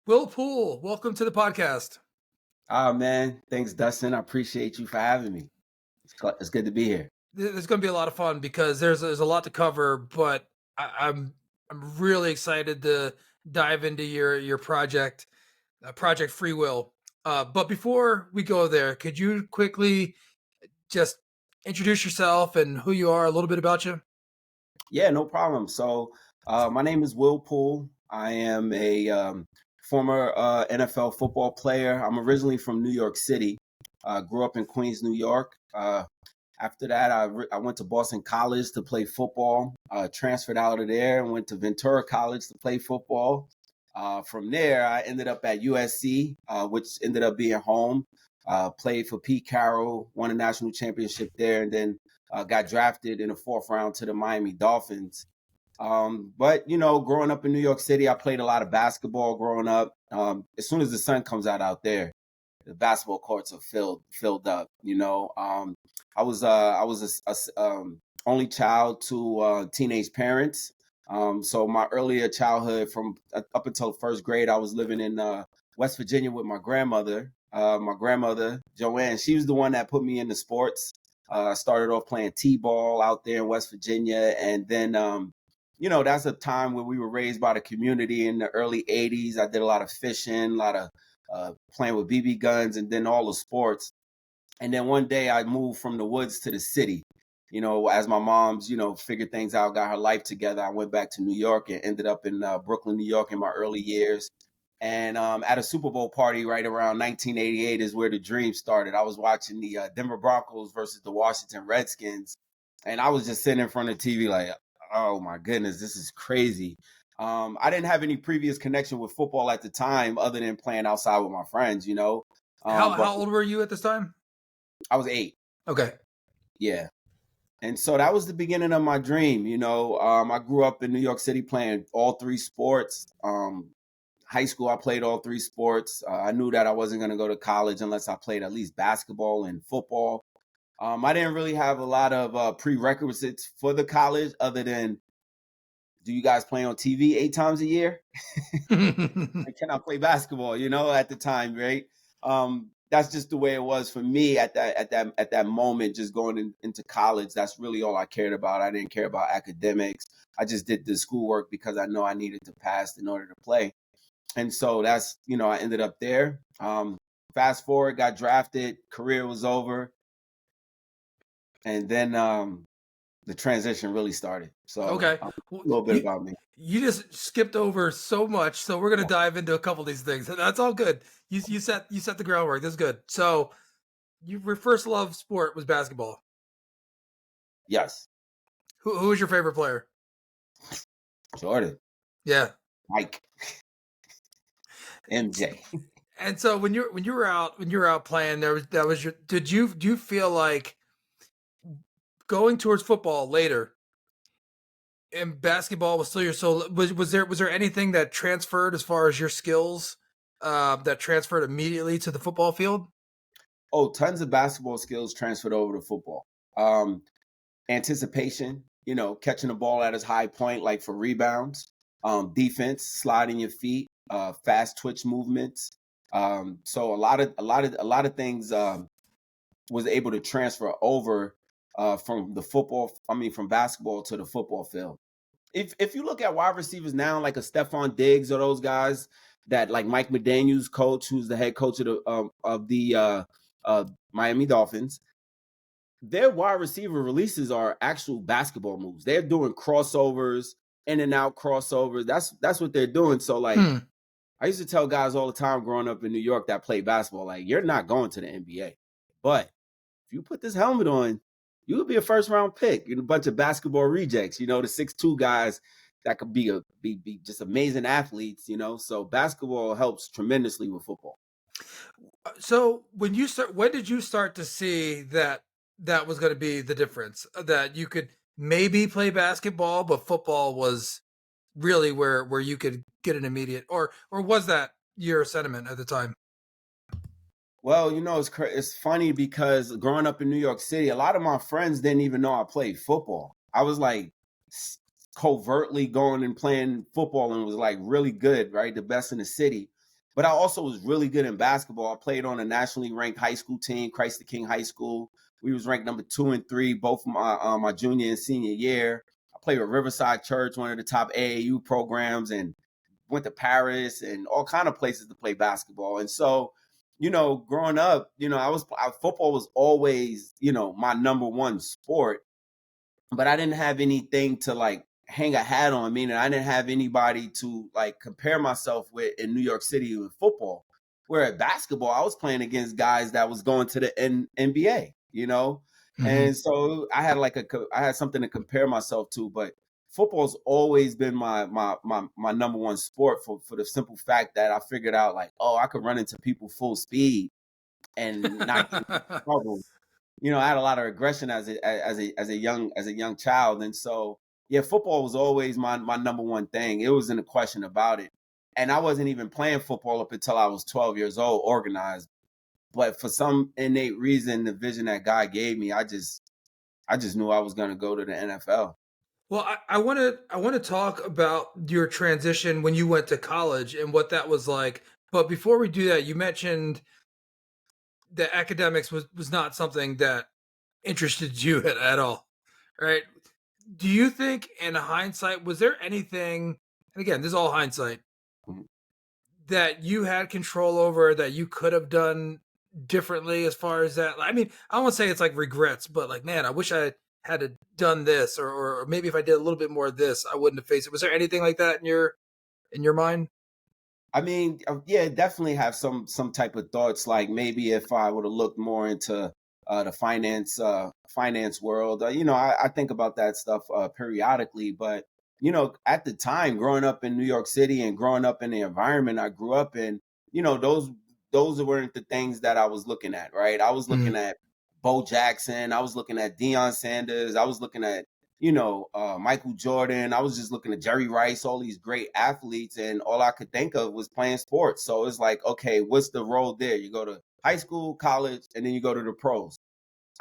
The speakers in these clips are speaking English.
Will Poole, welcome to the podcast. Oh man, thanks, Dustin. I appreciate you for having me. It's good to be here. This is going to be a lot of fun because there's a lot to cover, but I'm really excited to dive into your project, Project Free Will. But before we go there, could you quickly just introduce yourself and who you are, a little bit about you? Yeah, no problem. My name is Will Poole. I am a former NFL football player. I'm originally from New York City. Grew up in Queens, New York. After that, I went to Boston College to play football. Transferred out of there and went to Ventura College to play football. From there, I ended up at USC, which ended up being home. Played for Pete Carroll, won a national championship there, and then got drafted in the fourth round to the Miami Dolphins. But growing up in New York City, I played a lot of basketball growing up. As soon as the sun comes out there, the basketball courts are filled up. I was only child to teenage parents. So my earlier childhood, from up until first grade, I was living in West Virginia with my grandmother. My grandmother Joanne, she was the one that put me into sports. I started off playing t-ball out there in West Virginia, and then that's a time where we were raised by the community in the early 80s. I did a lot of fishing, a lot of playing with BB guns, and then all the sports. And then one day I moved from the woods to the city. As my mom's, figured things out, got her life together. I went back to New York and ended up in Brooklyn, New York in my early years. And at a Super Bowl party right around 1988 is where the dream started. I was watching the Denver Broncos versus the Washington Redskins. And I was just sitting in front of the TV like, oh my goodness, this is crazy. I didn't have any previous connection with football at the time other than playing outside with my friends, How but old were you at this time? I was 8. Okay. Yeah. And so that was the beginning of my dream. I grew up in New York City playing all 3 sports. High school, I played all 3 sports. I knew that I wasn't going to go to college unless I played at least basketball and football. I didn't really have a lot of prerequisites for the college other than, do you guys play on TV 8 times a year? I cannot play basketball, at the time, right? That's just the way it was for me at that moment, just going into college. That's really all I cared about. I didn't care about academics. I just did the schoolwork because I know I needed to pass in order to play. And so that's, I ended up there. Fast forward, got drafted, career was over. And then the transition really started. So Okay. a Well, little bit about me. you just skipped over so much, so we're gonna dive into a couple of these things. That's all good. You set the groundwork. That's good. So, your first love sport was basketball. Yes, Who was your favorite player? Jordan, Yeah. Mike, MJ. And so when you were out playing, that was your. Do you feel like going towards football later and basketball was still your soul? Was there anything that transferred as far as your skills that transferred immediately to the football field? Oh, tons of basketball skills transferred over to football. Anticipation, catching the ball at its high point, like for rebounds. Defense, sliding your feet, fast twitch movements. So a lot of things was able to transfer over from basketball to the football field. If you look at wide receivers now, like a Stephon Diggs or those guys that, like Mike McDaniel's coach, who's the head coach of the Miami Dolphins, their wide receiver releases are actual basketball moves. They're doing crossovers, in and out crossovers. That's what they're doing. So like, Hmm. I used to tell guys all the time growing up in New York that play basketball, like, you're not going to the NBA, but if you put this helmet on, you would be a first round pick. You're a bunch of basketball rejects, the 6'2" guys that could be just amazing athletes, So basketball helps tremendously with football. So when did you start to see that was going to be the difference? That you could maybe play basketball, but football was really where you could get an immediate, or was that your sentiment at the time? Well, it's funny because growing up in New York City, a lot of my friends didn't even know I played football. I was like covertly going and playing football and was like really good, right? The best in the city. but I also was really good in basketball. I played on a nationally ranked high school team, Christ the King High School. We was ranked number 2 and 3 both my junior and senior year. I played with Riverside Church, one of the top AAU programs, and went to Paris and all kind of places to play basketball. And so, growing up, football was always, my number one sport, but I didn't have anything to like hang a hat on, meaning I didn't have anybody to like compare myself with in New York City with football. Where at basketball, I was playing against guys that was going to the NBA. Mhm. And so I had something to compare myself to, but football's always been my number one sport for the simple fact that I figured out like, oh, I could run into people full speed and not get in trouble. I had a lot of aggression as a young child, and so yeah, football was always my number one thing. It wasn't a question about it, and I wasn't even playing football up until I was 12 years old, organized. But for some innate reason, the vision that God gave me, I just knew I was going to go to the NFL. Well, I want to talk about your transition when you went to college and what that was like. But before we do that, you mentioned that academics was not something that interested you at all, right? Do you think, in hindsight, was there anything? And again, this is all hindsight, Mhm. that you had control over that you could have done differently as far as that? I mean, I won't say it's like regrets, but like, man, I wish I had done this, or maybe if I did a little bit more of this, I wouldn't have faced it. Was there anything like that in your mind? I mean, yeah, definitely have some type of thoughts. Like maybe if I would have looked more into the finance world, I think about that stuff periodically. But at the time, growing up in New York City and growing up in the environment I grew up in, those weren't the things that I was looking at. Right, I was looking Mm. at Bo Jackson, I was looking at Deion Sanders, I was looking at Michael Jordan. I was just looking at Jerry Rice, all these great athletes, and all I could think of was playing sports. So it's like, okay, what's the role there? You go to high school, college, and then you go to the pros.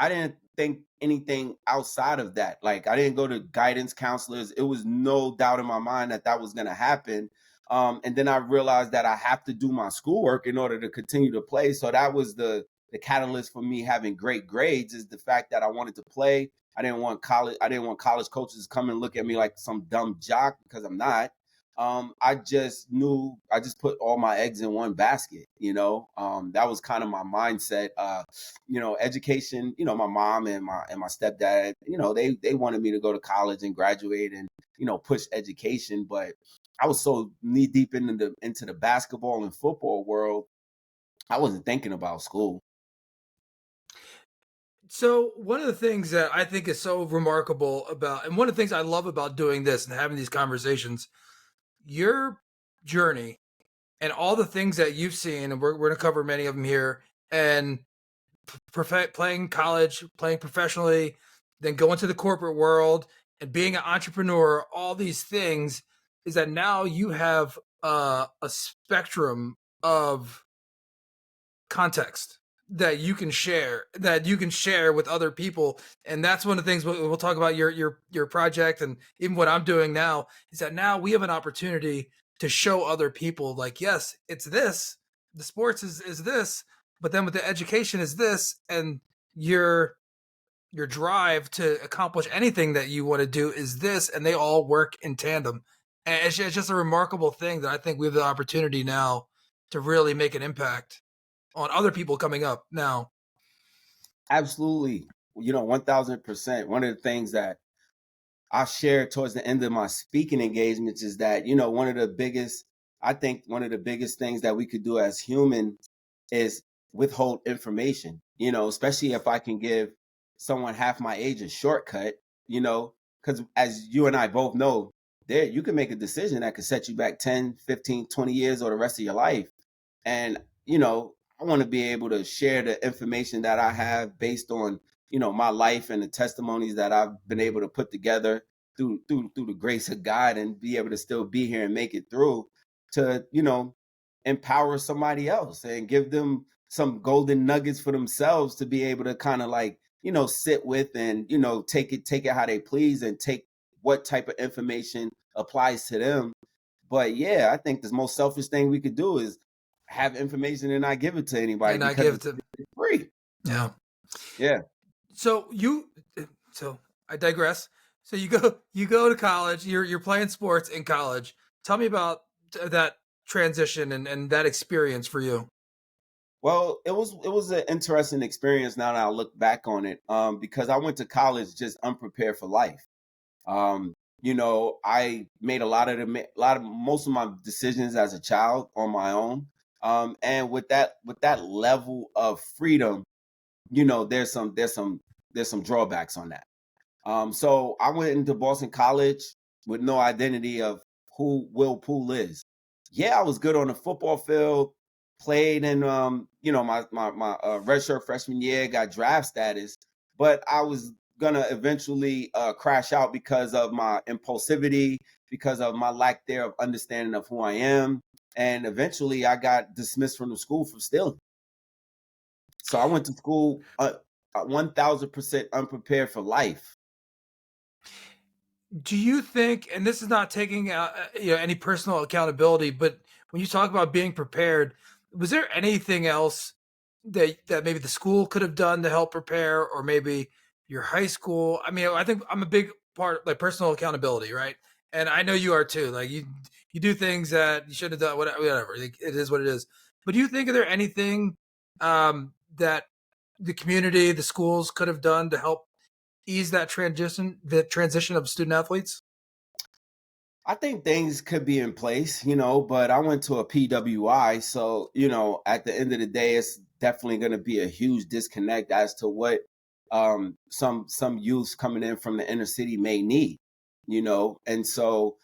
I didn't think anything outside of that. Like I didn't go to guidance counselors. It was no doubt in my mind that that was going to happen. And then I realized that I have to do my schoolwork in order to continue to play. So that was the catalyst for me having great grades is the fact that I wanted to play. I didn't want college coaches to come and look at me like some dumb jock because I'm not. I just knew I just put all my eggs in one basket. That was kind of my mindset. Education. My mom and my stepdad. They wanted me to go to college and graduate and push education, but I was so knee deep into the basketball and football world, I wasn't thinking about school. So one of the things that I think is so remarkable about, and one of the things I love about doing this and having these conversations, your journey and all the things that you've seen, and we're going to cover many of them here, and playing college, playing professionally, then going to the corporate world and being an entrepreneur, all these things, is that now you have a spectrum of context that you can share with other people. And that's one of the things we'll talk about your project, and even what I'm doing now, is that now we have an opportunity to show other people, like, yes, it's this, the sports is this, but then with the education is this, and your drive to accomplish anything that you want to do is this, and they all work in tandem. And it's just a remarkable thing that I think we have the opportunity now to really make an impact on other people coming up now. Absolutely. 1000%. One of the things that I shared towards the end of my speaking engagements is that, I think one of the biggest things that we could do as humans is withhold information, especially if I can give someone half my age a shortcut, because as you and I both know, there you can make a decision that could set you back 10, 15, 20 years or the rest of your life. And, I want to be able to share the information that I have based on, my life and the testimonies that I've been able to put together through the grace of God and be able to still be here and make it through to, empower somebody else and give them some golden nuggets for themselves to be able to kind of like, sit with and, take it how they please and take what type of information applies to them. But yeah, I think the most selfish thing we could do is have information and not give it to anybody and I because give it's it to free. yeah. Yeah. So so I digress. So you go to college. You're playing sports in college. Tell me about that transition and that experience for you. Well, it was an interesting experience now that I look back on it, because I went to college just unprepared for life. I made a lot of most of my decisions as a child on my own, and with that level of freedom, there's some drawbacks on that. So I went into Boston College with no identity of who Will Poole is. Yeah, I was good on the football field, played in my redshirt freshman year, got draft status, but I was gonna eventually crash out because of my impulsivity, because of my lack there of understanding of who I am, and eventually I got dismissed from the school for stealing. So I went to school 1,000% unprepared for life. Do you think, and this is not taking any personal accountability, but when you talk about being prepared, was there anything else that maybe the school could have done to help prepare, or maybe your high school? I mean, I think I'm a big part like personal accountability, right? And I know you are too. Like you do things that you should have done, whatever. Like, it is what it is. But do you think, are there anything that the community, the schools could have done to help ease the transition of student athletes? I think things could be in place, but I went to a PWI. So, at the end of the day, it's definitely going to be a huge disconnect as to what some youths coming in from the inner city may need. And so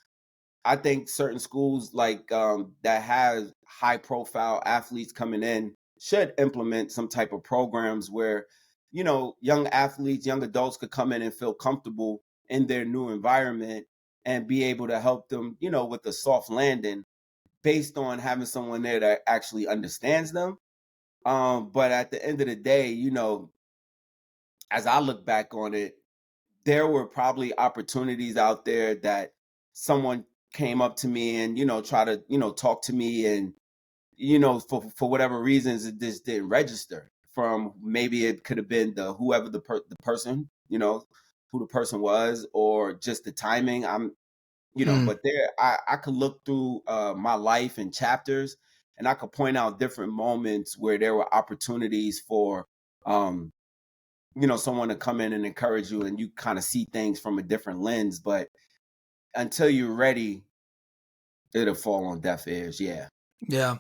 I think certain schools like that have high profile athletes coming in should implement some type of programs where, young athletes, young adults could come in and feel comfortable in their new environment and be able to help them, with a soft landing based on having someone there that actually understands them. But at the end of the day, as I look back on it, there were probably opportunities out there that someone came up to me and try to talk to me, and for whatever reasons it just didn't register. From maybe it could have been the whoever the person, who the person was, or just the timing. Mm, But there I could look through my life and chapters, and I could point out different moments where there were opportunities for um someone to come in and encourage you, and you kind of see things from a different lens. But until you're ready, it'll fall on deaf ears. Yeah. yeah.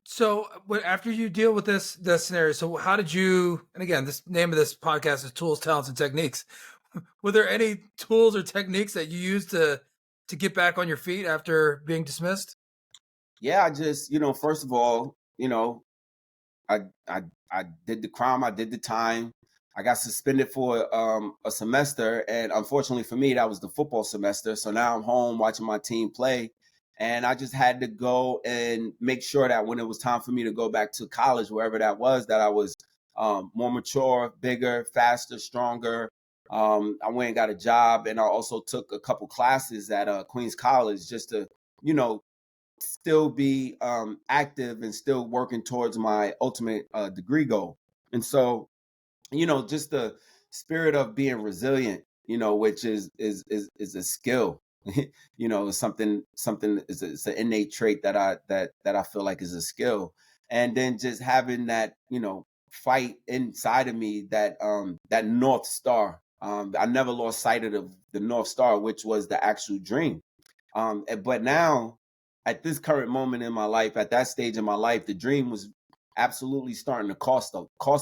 So, after you deal with this scenario, so how did you? And again, this name of this podcast is Tools, Talents, and Techniques. Were there any tools or techniques that you used to get back on your feet after being dismissed? Yeah, I just, first of all, I I I did the crime, I did the time. I got suspended for a semester, and unfortunately for me, that was the football semester. So now I'm home watching my team play, and I just had to go and make sure that when it was time for me to go back to college, wherever that was, that I was more mature, bigger, faster, stronger. I went and got a job, and I also took a couple classes at Queens College just to, you know, still be active and still working towards my ultimate degree goal. And so, just the spirit of being resilient, which is a skill. Is something is it's an innate trait that I feel like is a skill. And then just having that, fight inside of me, that North Star. I never lost sight of the North Star, which was the actual dream. But now, at this current moment in my life, at that stage in my life, the dream was absolutely starting to cost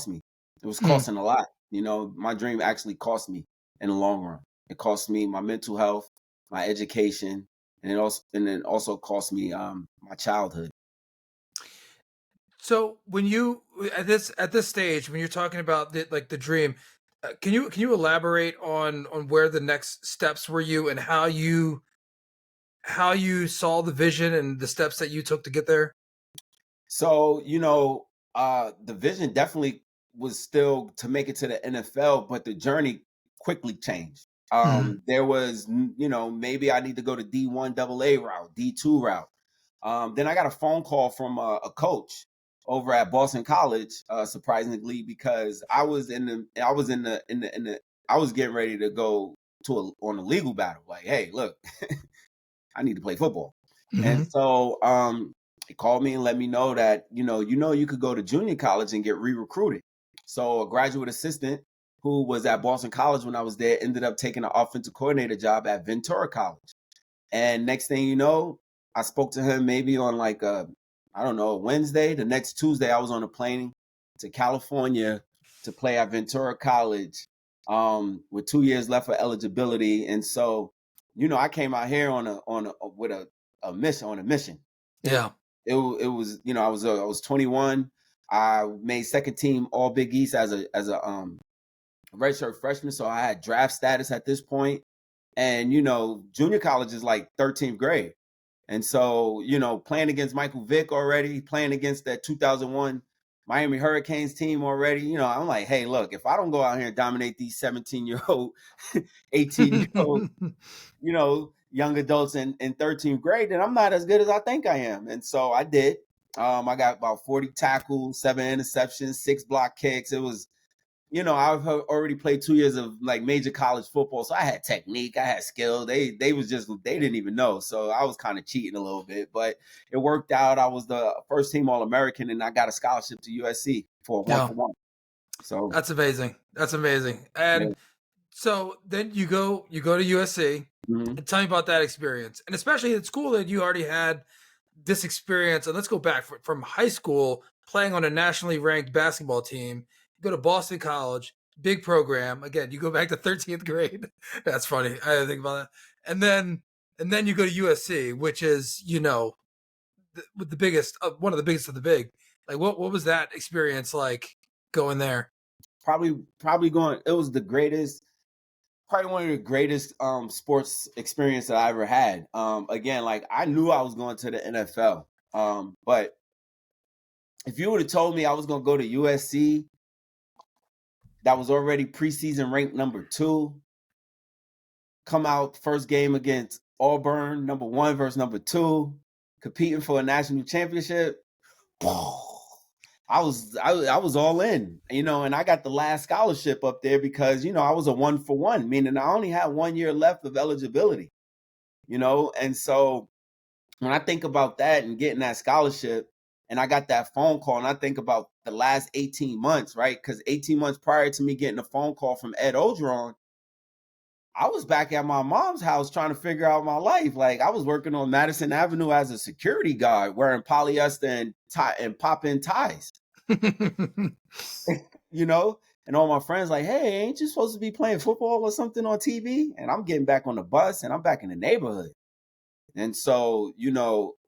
me. It was Mm. costing a lot. My dream actually cost me in the long run. It cost me my mental health, my education, and then also cost me my childhood. So when you at this stage, when you're talking about the dream, can you elaborate on where the next steps were you, and how you saw the vision and the steps that you took to get there? So, the vision definitely was still to make it to the NFL, but the journey quickly changed. Mm, There was, maybe I need to go to D1 AA route, D2 route. Then I got a phone call from a coach over at Boston College, surprisingly, because I was getting ready to go on a legal battle. Like, hey, look, I need to play football. And Hmm. so he called me and let me know that, you could go to junior college and get re-recruited. So a graduate assistant who was at Boston College when I was there ended up taking an offensive coordinator job at Ventura College. And next thing you know, I spoke to him maybe on like I don't know, a Wednesday. The next Tuesday, I was on a plane to California to play at Ventura College with 2 years left for eligibility. And so, I came out here with a mission. Yeah. It was, I was 21. I made second team All Big East as a redshirt freshman, so I had draft status at this point. And junior college is like 13th grade. And so, playing against Michael Vick already, playing against that 2001 Miami Hurricanes team already, I'm like, hey, look, if I don't go out here and dominate these 17-year-old, 18-year-old, young adults in 13th grade, then I'm not as good as I think I am. And so I did. I got about 40 tackles, 7 interceptions, 6 block kicks. It was, I've already played 2 years of like major college football, so I had technique, I had skill. They didn't even know, so I was kind of cheating a little bit, but it worked out. I was the first team All American, and I got a scholarship to USC for a one Yeah. for one. So That's amazing. That's amazing. yeah. And so then you go to USC, Mhm. and tell me about that experience. And especially at school that you already had this experience. And let's go back from high school playing on a nationally ranked basketball team. You go to Boston College, big program. Again, you go back to 13th grade. That's funny. I didn't think about that. And then you go to USC, which is, with the biggest one of the biggest of the big. Like what was that experience like going there? Probably going. It was the greatest. Probably one of the greatest sports experience that I ever had. Again, like I knew I was going to the NFL. But if you would have told me I was going to go to USC, that was already preseason ranked number 2, come out first game against Auburn, number 1 versus number 2, competing for a national championship. I was all in, and I got the last scholarship up there because I was a 1-for-1, meaning I only had 1 year left of eligibility, and so when I think about that and getting that scholarship, and I got that phone call, and I think about the last 18 months, right? Because 18 months prior to me getting a phone call from Ed Ogeron, I was back at my mom's house trying to figure out my life. Like I was working on Madison Avenue as a security guard, wearing polyester and pop-in ties, you know. And all my friends like, hey, ain't you supposed to be playing football or something on TV? And I'm getting back on the bus and I'm back in the neighborhood. And so,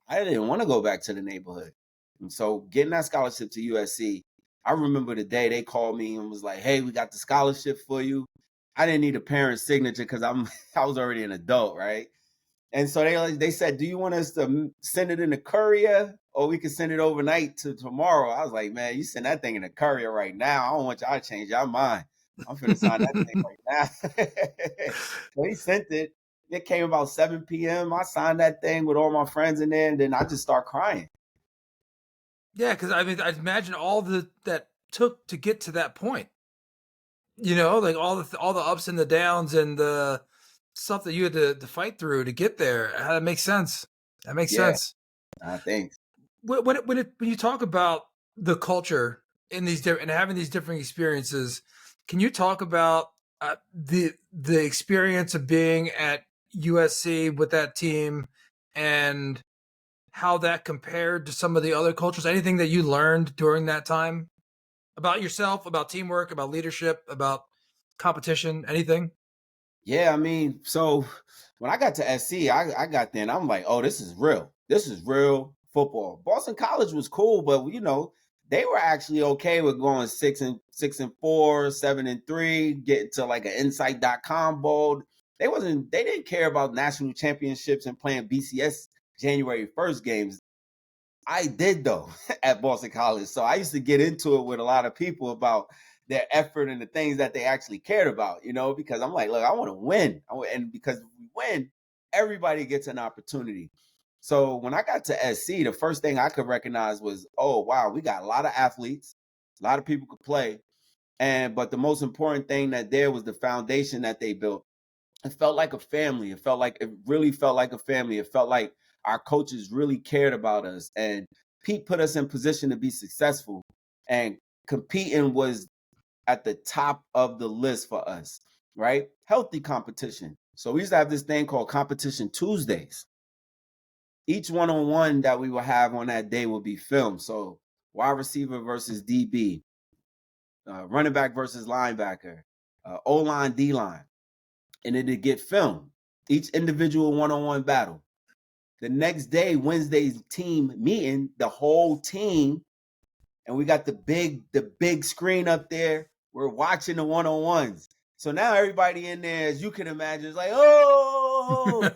I didn't want to go back to the neighborhood. And so getting that scholarship to USC, I remember the day they called me and was like, hey, we got the scholarship for you. I didn't need a parent's signature because I was already an adult, right? And so they said, do you want us to send it in the courier or we can send it overnight to tomorrow? I was like, man, you send that thing in the courier right now. I don't want y'all to change your mind. I'm finna sign that thing right now. So he sent it. It came about 7 p.m. I signed that thing with all my friends in there, and then I just start crying. Yeah, because I mean, I imagine all that took to get to that point. Like all the ups and the downs and the stuff that you had to fight through to get there. That makes sense. That makes Yeah, sense. I think. When you talk about the culture in these different and having these different experiences, can you talk about the experience of being at USC with that team and how that compared to some of the other cultures? Anything that you learned during that time about yourself, about teamwork, about leadership, about competition, anything? Yeah, I mean, so when I got to SC, I got there and I'm like, oh, this is real. This is real football. Boston College was cool, but they were actually okay with going 6-4, 7-3, getting to like an insight.com bowl. They didn't care about national championships and playing BCS January 1st games. I did though at Boston College. So I used to get into it with a lot of people about their effort and the things that they actually cared about, because I'm like, look, I want to win. And because if we win, everybody gets an opportunity. So when I got to SC, the first thing I could recognize was, oh wow, we got a lot of athletes, a lot of people could play, but the most important thing that there was the foundation that they built. It felt like a family. It really felt like a family. It felt like our coaches really cared about us, and Pete put us in position to be successful. And competing was at the top of the list for us, right? Healthy competition. So we used to have this thing called Competition Tuesdays. Each one-on-one that we would have on that day would be filmed. So wide receiver versus DB, running back versus linebacker, O-line, D-line. And it'd get filmed. Each individual one-on-one battle. The next day, Wednesday's team meeting, the whole team, and we got the big screen up there. We're watching the one-on-ones. So now everybody in there, as you can imagine, is like, oh,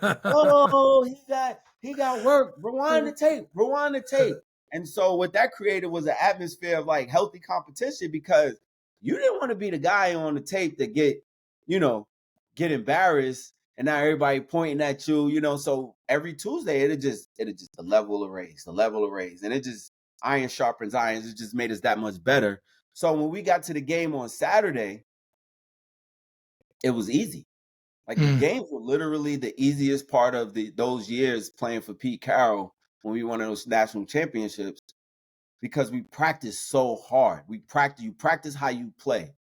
he got work. Rewind the tape. And so what that created was an atmosphere of like healthy competition, because you didn't want to be the guy on the tape that get embarrassed, and now everybody pointing at you, So every Tuesday it just the level of raise, and it just iron sharpens irons. It just made us that much better. So when we got to the game on Saturday, it was easy. Like the games were literally the easiest part of those years playing for Pete Carroll when we won those national championships, because we practiced so hard. You practice how you play,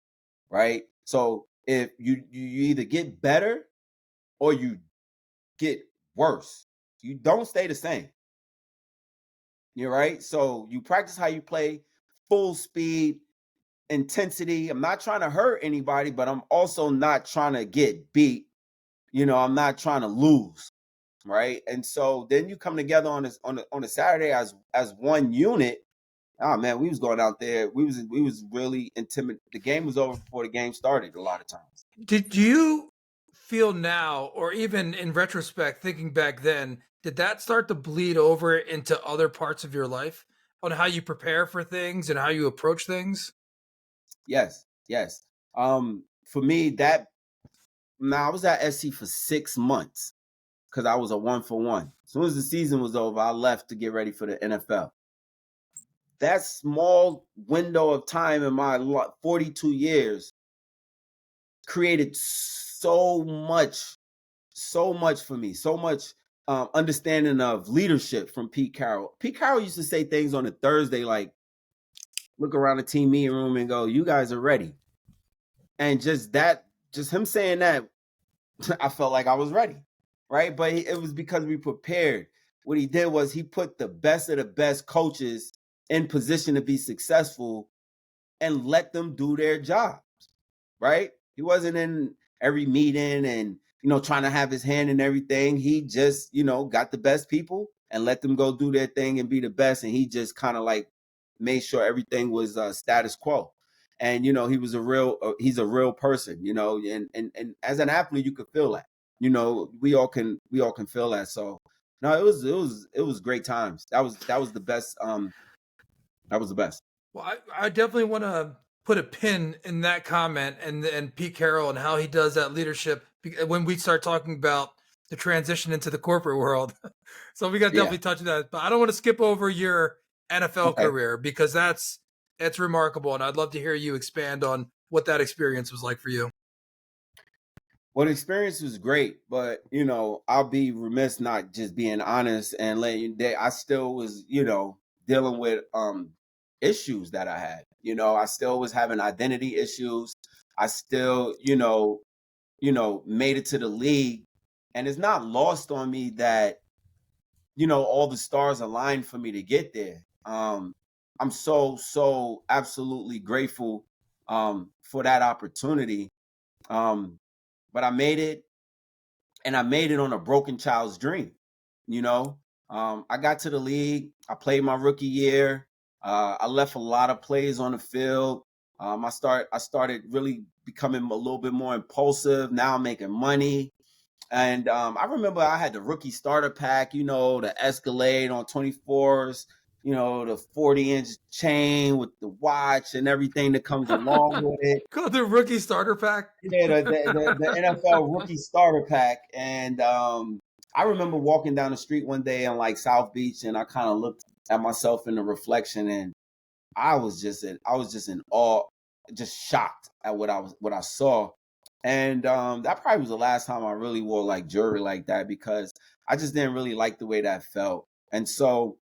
right? So if you either get better or you get worse, you don't stay the same. You're right. So you practice how you play, full speed, intensity. I'm not trying to hurt anybody, but I'm also not trying to get beat. I'm not trying to lose, right? And so then you come together on a Saturday as one unit. Oh man, we was going out there. We was really intimidated. The game was over before the game started a lot of times. Did you feel now, or even in retrospect, thinking back then, did that start to bleed over into other parts of your life on how you prepare for things and how you approach things? Yes. For me, I was at SC for 6 months because I was a 1-for-1. As soon as the season was over, I left to get ready for the NFL. That small window of time in my 42 years created so much for me, so much understanding of leadership from Pete Carroll. Pete Carroll used to say things on a Thursday like, look around the team meeting room and go, you guys are ready. And just him saying that, I felt like I was ready, right? But it was because we prepared. What he did was he put the best of the best coaches in position to be successful and let them do their jobs, right? He wasn't in every meeting and, trying to have his hand in everything. He just, got the best people and let them go do their thing and be the best. And he just kind of like made sure everything was status quo. And, he's a real person, and as an athlete, you could feel that, we all can feel that. So no, it was great times. That was the best. That was the best. Well, I definitely want to put a pin in that comment and Pete Carroll and how he does that leadership when we start talking about the transition into the corporate world. So we got to Yeah. definitely touch that. But I don't want to skip over your NFL Okay. career because that's remarkable, and I'd love to hear you expand on what that experience was like for you. Well, the experience was great, but I'll be remiss not just being honest and letting you that I still was, dealing with issues that I had. I still was having identity issues. I still, made it to the league. And it's not lost on me that, all the stars aligned for me to get there. I'm so absolutely grateful for that opportunity. But I made it, and I made it on a broken child's dream. I got to the league. I played my rookie year. I left a lot of plays on the field. I started really becoming a little bit more impulsive. Now I'm making money. And I remember I had the rookie starter pack, the Escalade on 24s, the 40-inch chain with the watch and everything that comes along with it. Called the rookie starter pack. Yeah, the NFL rookie starter pack. And I remember walking down the street one day on like South Beach, and I kind of looked at myself in the reflection, and I was just in awe, just shocked at what I saw. And that probably was the last time I really wore like jewelry like that, because I just didn't really like the way that felt. And so,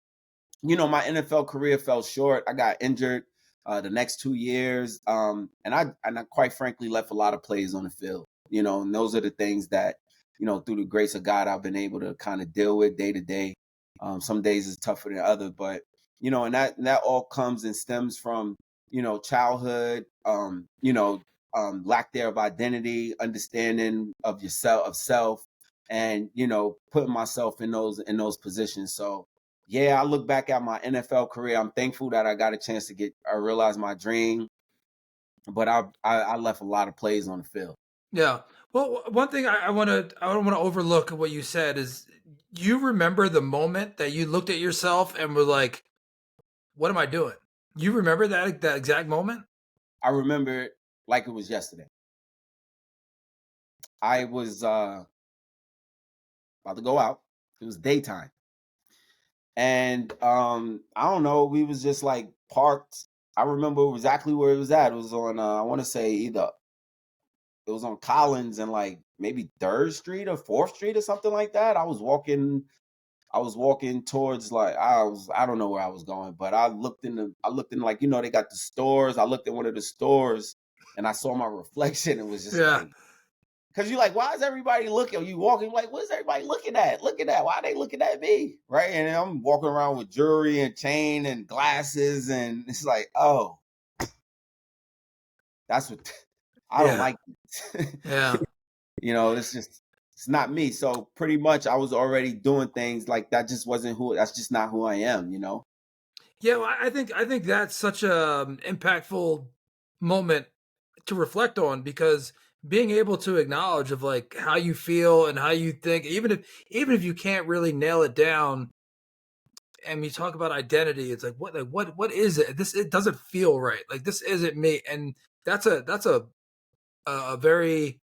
my NFL career fell short. I got injured the next 2 years, and I quite frankly left a lot of plays on the field. And those are the things that through the grace of God, I've been able to kind of deal with day to day. Some days is tougher than others, but and that all comes and stems from childhood, lack there of identity, understanding of yourself, of self, and putting myself in those positions. So yeah, I look back at my NFL career. I'm thankful that I got a chance to realize my dream, but I left a lot of plays on the field. Yeah. Well, one thing I don't want to overlook what you said is you remember the moment that you looked at yourself and were like, "What am I doing?" You remember that exact moment? I remember it like it was yesterday. I was about to go out. It was daytime. And I don't know, we was just like parked. I remember exactly where it was at. It was on I want to say either it was on Collins and like maybe 3rd Street or 4th Street or something like that. I was walking towards like I don't know where I was going, but I looked in like they got the stores. I looked at one of the stores and I saw my reflection and was just Yeah. like, because you're like, why is everybody looking? You walking like, what is everybody looking at? Looking at why are they looking at me? Right. And I'm walking around with jewelry and chain and glasses, and it's like, oh, that's what I don't Yeah. like. Yeah. It's not me. So pretty much I was already doing things like that. That's just not who I am. Yeah, well, I think that's such a impactful moment to reflect on because being able to acknowledge of like how you feel and how you think, even if you can't really nail it down, and you talk about identity, it's like what is it? It doesn't feel right. Like this isn't me, and that's a very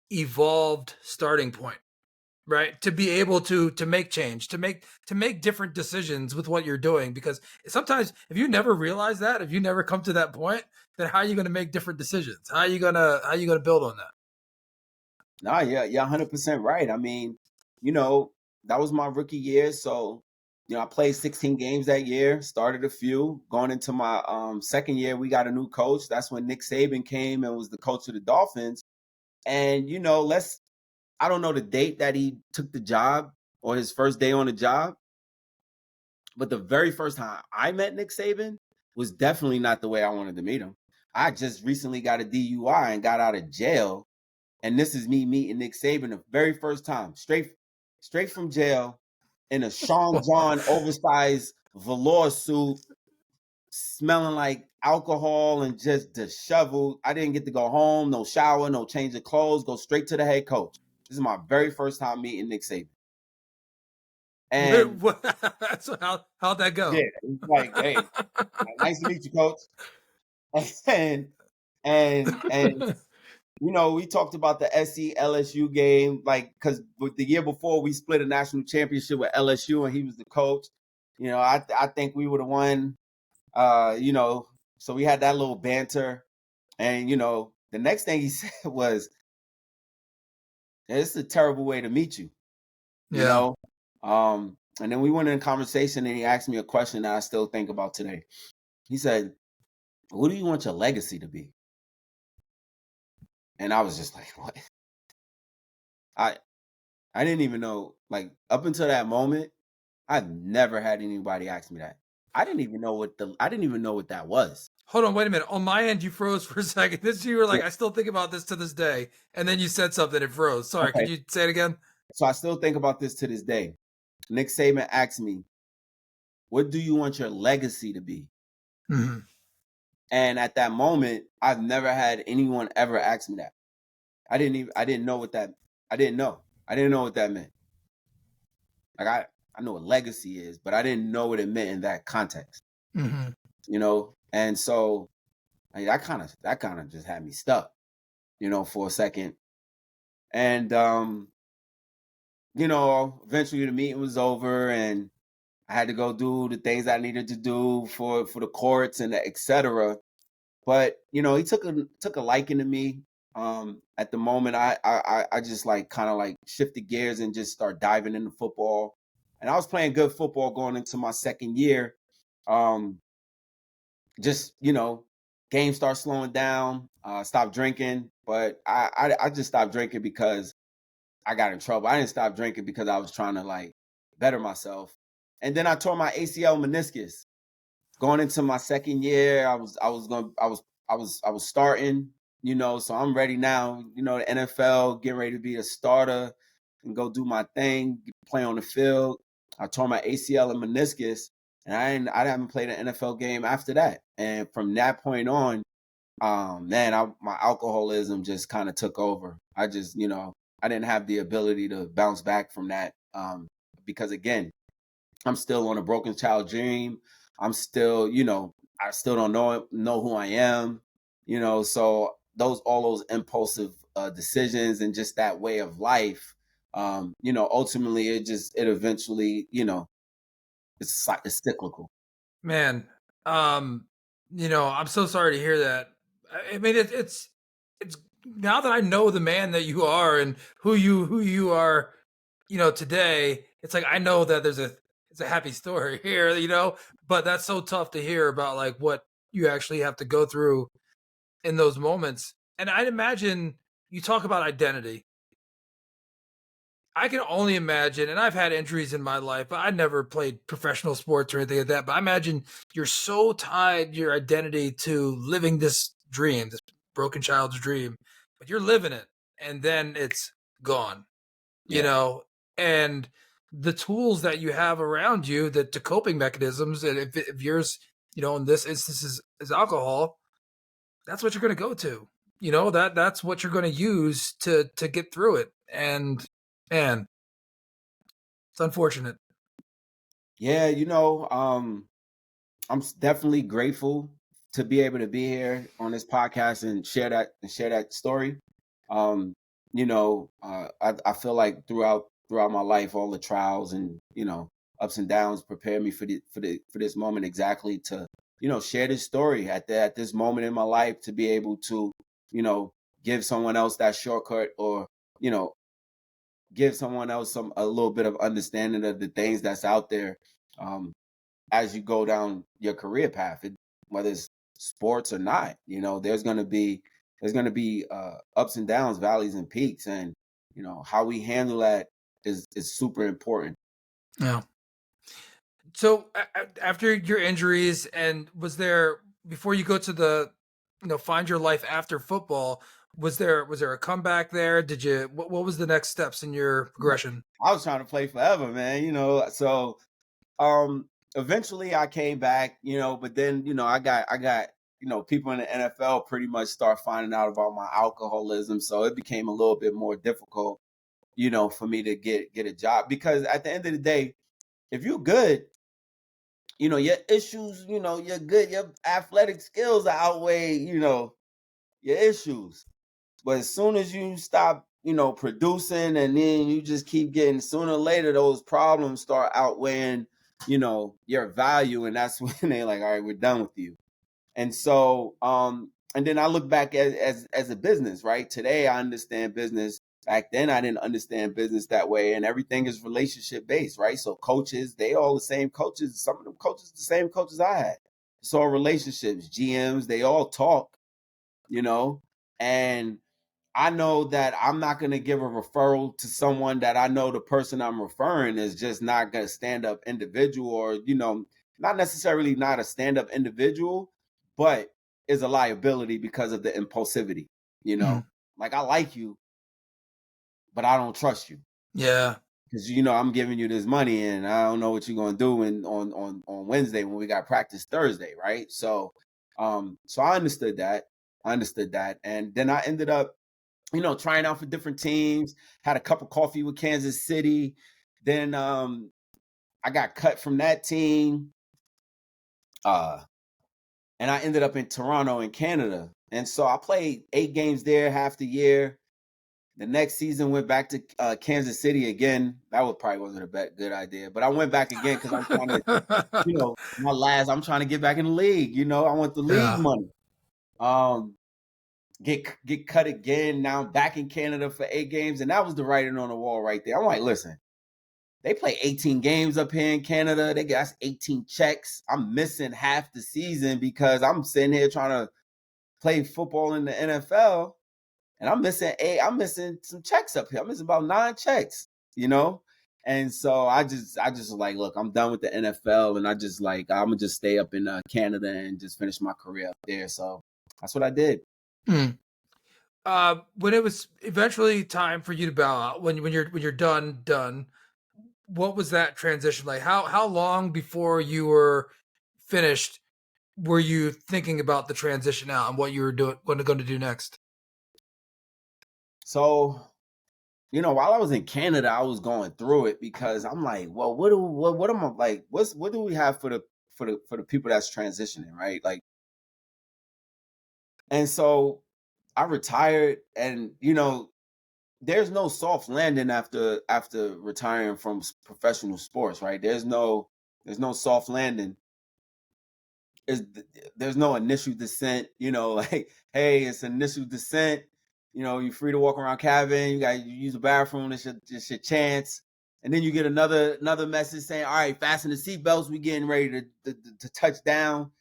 evolved starting point, right? To be able to make change, to make different decisions with what you're doing, because sometimes if you never realize that, if you never come to that point, then how are you going to make different decisions? How are you going to build on that? No, yeah, 100% right. I mean, you know, that was my rookie year. So, I played 16 games that year, started a few. Going into my second year, we got a new coach. That's when Nick Saban came and was the coach of the Dolphins. And, I don't know the date that he took the job or his first day on the job, but the very first time I met Nick Saban was definitely not the way I wanted to meet him. I just recently got a DUI and got out of jail, and this is me meeting Nick Saban the very first time, straight from jail, in a Sean John oversized velour suit, smelling like alcohol and just disheveled. I didn't get to go home, no shower, no change of clothes, go straight to the head coach. This is my very first time meeting Nick Saban. And So how'd that yeah, go? it's like, hey, nice to meet you, coach. And and we talked about the SC LSU game, like, because the year before we split a national championship with LSU and he was the coach. I think we would have won. So we had that little banter, and the next thing he said was, "This is a terrible way to meet you." You Yeah. know, and then we went in a conversation, and he asked me a question that I still think about today. He said, "What do you want your legacy to be?" And I was just like, "What?" I I didn't even know. Like, up until that moment, I've never had anybody ask me that. I didn't even know what that was. Hold on, wait a minute. On my end, you froze for a second. This you were Yeah. like, I still think about this to this day, and then you said something, it froze. Sorry, could Okay. you say it again? So I still think about this to this day. Nick Saban asked me, "What do you want your legacy to be?" Hmm. And at that moment, I've never had anyone ever ask me that. I didn't know what that I didn't know. I didn't know what that meant. Like, I know what legacy is, but I didn't know what it meant in that context. Hmm. And so, that kind of just had me stuck, for a second. And eventually the meeting was over and I had to go do the things I needed to do for the courts and et cetera. But he took a liking to me. At the moment, I just like kind of like shifted gears and just start diving into football. And I was playing good football going into my second year. Um, just games start slowing down. Stopped drinking, but I just stopped drinking because I got in trouble. I didn't stop drinking because I was trying to like better myself. And then I tore my ACL meniscus going into my second year. I was starting, so I'm ready now. The NFL, getting ready to be a starter and go do my thing, play on the field. I tore my ACL and meniscus, and I haven't played an NFL game after that. And from that point on, man, my alcoholism just kind of took over. I didn't have the ability to bounce back from that, because again, I'm still on a broken child dream. I'm still, I still don't know who I am, so all those impulsive decisions and just that way of life, ultimately it eventually, it's cyclical. Man, I'm so sorry to hear that. I mean, it's now that I know the man that you are and who you are, today. It's like I know that it's a happy story here, but that's so tough to hear about, like what you actually have to go through in those moments. And I'd imagine you talk about identity. I can only imagine, and I've had injuries in my life, but I never played professional sports or anything like that. But I imagine you're so tied your identity to living this dream, this broken child's dream, but you're living it, and then it's gone, you Yeah. know. And the tools that you have around you, the coping mechanisms, and if yours, in this instance is alcohol, that's what you're going to go to. That's what you're going to use to get through it. And man, it's unfortunate. Yeah, definitely grateful to be able to be here on this podcast and share that story. Um, I feel like throughout my life, all the trials and ups and downs prepare me for this moment exactly to share this story at this moment in my life to be able to you know give someone else that shortcut or you know give someone else a little bit of understanding of the things that's out there. Um, as you go down your career path, whether it's sports or not. There's going to be ups and downs, valleys and peaks, and how we handle that is super important. Yeah. So after your injuries, and was there before you go to find your life after football? Was there a comeback there? Did you what was the next steps in your progression? I was trying to play forever, man. So eventually I came back, but then I got people in the NFL pretty much start finding out about my alcoholism, so it became a little bit more difficult, for me to get a job because at the end of the day, if you're good, your issues, you're good, your athletic skills outweigh, your issues. But as soon as you stop, producing and then you just keep getting sooner or later those problems start outweighing, your value. And that's when they like, all right, we're done with you. And so, and then I look back as a business, right? Today I understand business. Back then I didn't understand business that way, and everything is relationship based, right? So coaches, they all the same coaches. Some of them coaches, the same coaches I had. So relationships, GMs, they all talk, you know, and I know that I'm not going to give a referral to someone that I know the person I'm referring is just not going to stand up individual or, not necessarily not a stand up individual, but is a liability because of the impulsivity, you Mm, know, like I like you, but I don't trust you yeah. because, I'm giving you this money and I don't know what you're going to do on Wednesday when we got practice Thursday. Right. So I understood that. And then I ended up trying out for different teams, had a cup of coffee with Kansas City. Then I got cut from that team. Uh, and I ended up in Toronto in Canada. And so I played 8 games there half the year. The next season went back to Kansas City again. That was probably wasn't a good idea, but I went back again because I'm trying to, I'm trying to get back in the league. I want the league Yeah. money. Um, get cut again. Now I'm back in Canada for 8 games, and that was the writing on the wall right there. I'm like, listen, they play 18 games up here in Canada. They got 18 checks. I'm missing half the season because I'm sitting here trying to play football in the NFL, and I'm missing some checks up here. I'm missing about 9 checks, you know? And so I just was like, look, I'm done with the NFL, and I'm gonna just stay up in Canada and just finish my career up there. So that's what I did. Mm. When it was eventually time for you to bow out, when you're done, what was that transition like? How long before you were finished were you thinking about the transition out and what you were going to do next? So while I was in Canada, I was going through it because I'm like, well, what am I like? What do we have for the people that's transitioning, right? Like, and so I retired, and there's no soft landing after retiring from professional sports, right? There's no soft landing. is there's no initial descent, like, hey, it's initial descent. You're free to walk around cabin. You use a bathroom. It's your chance. And then you get another message saying, all right, fasten the seatbelts. We getting ready to touch down.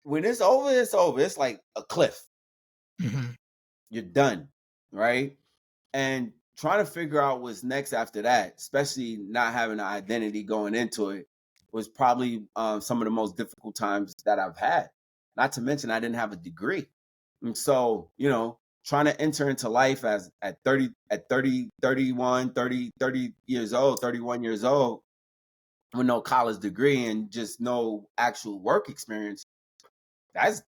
When it's over, it's over. It's like a cliff. Mhm. You're done, right? And trying to figure out what's next after that, especially not having an identity going into it, was probably some of the most difficult times that I've had. Not to mention, I didn't have a degree. And so, trying to enter into life as at 30, at 30, 31, 30, 30 years old, 31 years old, with no college degree and just no actual work experience, that's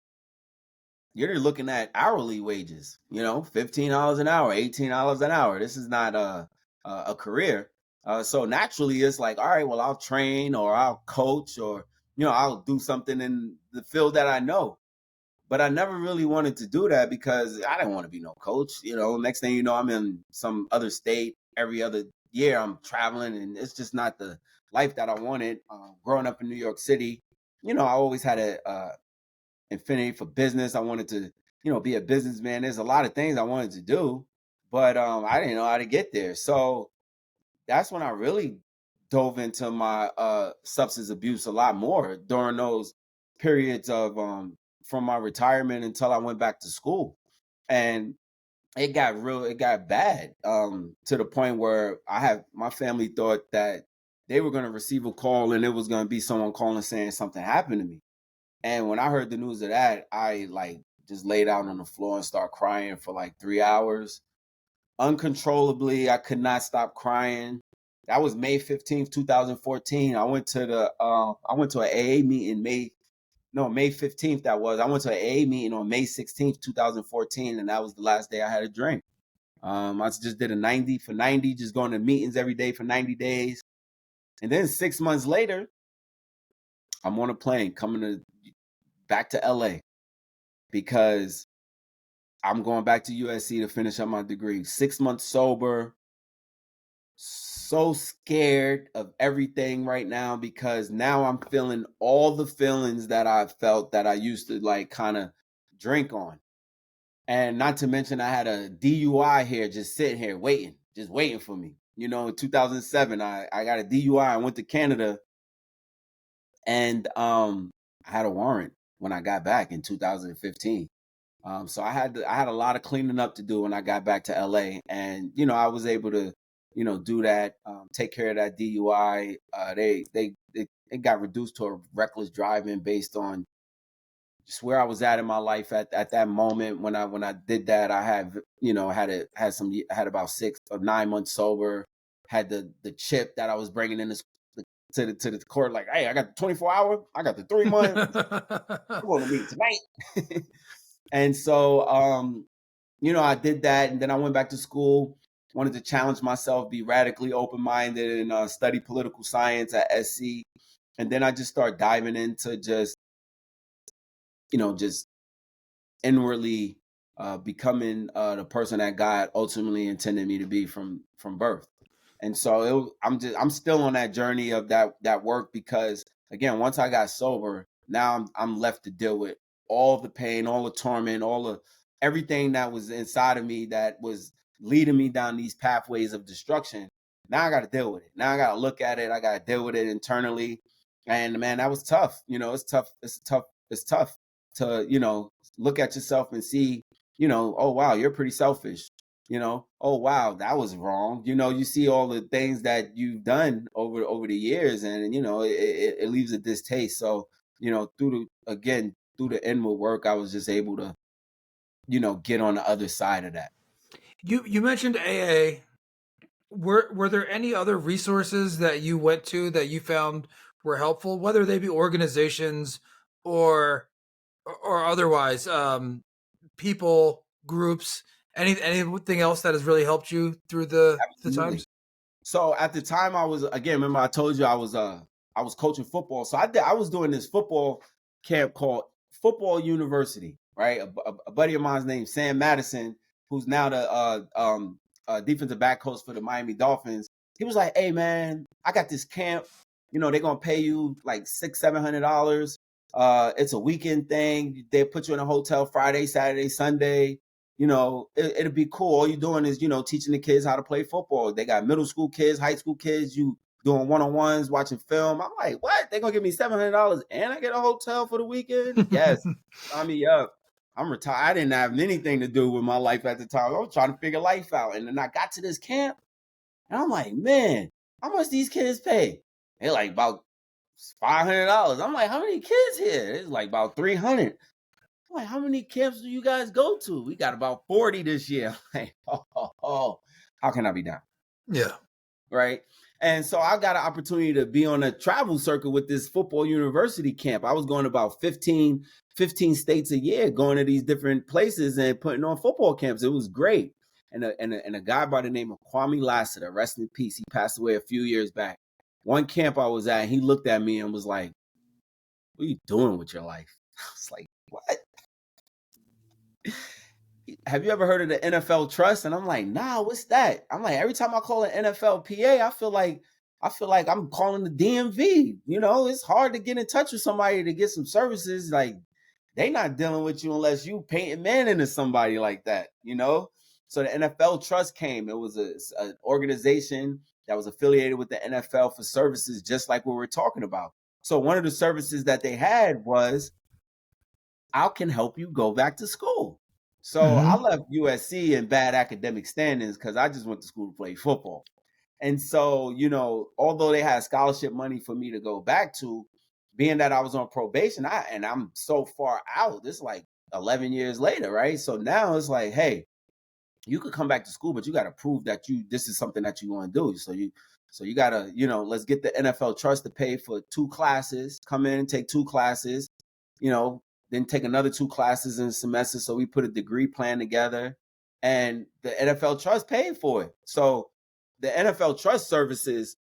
you're looking at hourly wages, $15 an hour, $18 an hour. This is not a career. So naturally, it's like, all right, well, I'll train or I'll coach or, I'll do something in the field that I know. But I never really wanted to do that because I didn't want to be no coach. Next thing you know, I'm in some other state every other year. I'm traveling, and it's just not the life that I wanted. Growing up in New York City, I always had a infinity for business. I wanted to, be a businessman. There's a lot of things I wanted to do, but I didn't know how to get there. So that's when I really dove into my substance abuse a lot more during those periods of from my retirement until I went back to school. And it got bad to the point where my family thought that they were going to receive a call and it was going to be someone calling saying something happened to me. And when I heard the news of that, I like just laid out on the floor and started crying for like 3 hours. Uncontrollably, I could not stop crying. That was May 15th, 2014. I went to an AA meeting May 15th that was. I went to an AA meeting on May 16th, 2014, and that was the last day I had a drink. I just did a 90 for 90, just going to meetings every day for 90 days. And then 6 months later, I'm on a plane back to LA because I'm going back to USC to finish up my degree. 6 months sober, so scared of everything right now because now I'm feeling all the feelings that I felt that I used to like kind of drink on. And not to mention, I had a DUI here just sitting here waiting, just waiting for me. In 2007, I got a DUI. I went to Canada, and I had a warrant when I got back in 2015. So I had a lot of cleaning up to do when I got back to LA, and I was able to do that, take care of that DUI. It got reduced to a reckless driving based on just where I was at in my life at that moment when I did that. I had about 6 or 9 months sober. Had the chip that I was bringing in to the court, like, hey, I got the 24 hour, I got the 3 month. I'm going to meet tonight. And so, I did that, and then I went back to school. Wanted to challenge myself, be radically open-minded, and study political science at SC. And then I just started diving into just inwardly becoming the person that God ultimately intended me to be from birth. And so I'm still on that journey of that work, because again, once I got sober, now I'm left to deal with all the pain, all the torment, all the everything that was inside of me that was leading me down these pathways of destruction. Now I got to deal with it. Now I got to look at it. I got to deal with it internally. And man, that was tough. It's tough. It's tough to, look at yourself and see, oh wow, you're pretty selfish. Oh wow, that was wrong. You see all the things that you've done over the years, and it leaves a distaste. So, through the inward work, I was just able to, get on the other side of that. You mentioned AA. Were there any other resources that you went to that you found were helpful, whether they be organizations or or otherwise, people, groups, anything else that has really helped you through the Absolutely. times? So at the time, I was, again, remember I told you I was coaching football. So I was doing this football camp called Football University, right? A buddy of mine's named Sam Madison, who's now the defensive back coach for the Miami Dolphins. He was like, "Hey man, I got this camp. They're gonna pay you like $600-700. It's a weekend thing. They put you in a hotel Friday, Saturday, Sunday. It'll be cool. All you're doing is, teaching the kids how to play football. They got middle school kids, high school kids, you doing one-on-ones, watching film." I'm like, what? They're going to give me $700 and I get a hotel for the weekend? Yes. Sign me up. I'm retired. I didn't have anything to do with my life at the time. I was trying to figure life out. And then I got to this camp and I'm like, man, how much these kids pay? They're like about $500. I'm like, how many kids here? It's like about 300. I'm like, how many camps do you guys go to? We got about 40 this year. I'm like, how can I be down? Yeah. Right. And so I got an opportunity to be on a travel circuit with this football university camp. I was going to about 15 states a year, going to these different places and putting on football camps. It was great. And a guy by the name of Kwame Lassiter, rest in peace, he passed away a few years back. One camp I was at, he looked at me and was like, "What are you doing with your life?" I was like, "What? Have you ever heard of the NFL Trust?" And I'm like, "Nah, what's that?" I'm like, every time I call an NFL PA, I feel like I'm calling the DMV. It's hard to get in touch with somebody to get some services. Like, they not dealing with you unless you painting man into somebody like that. So the NFL Trust came. It was an organization that was affiliated with the NFL for services, just like what we're talking about. So one of the services that they had was, I can help you go back to school. So I Hmm. left USC in bad academic standings because I just went to school to play football. And so, although they had scholarship money for me to go back to, being that I was on probation, I'm so far out, this is like 11 years later, right? So now it's like, hey, you could come back to school, but you got to prove that this is something that you want to do. So you got to, let's get the NFL Trust to pay for 2 classes, come in and take 2 classes, you know, then take another 2 classes in a semester. So we put a degree plan together and the NFL Trust paid for it. So the NFL Trust services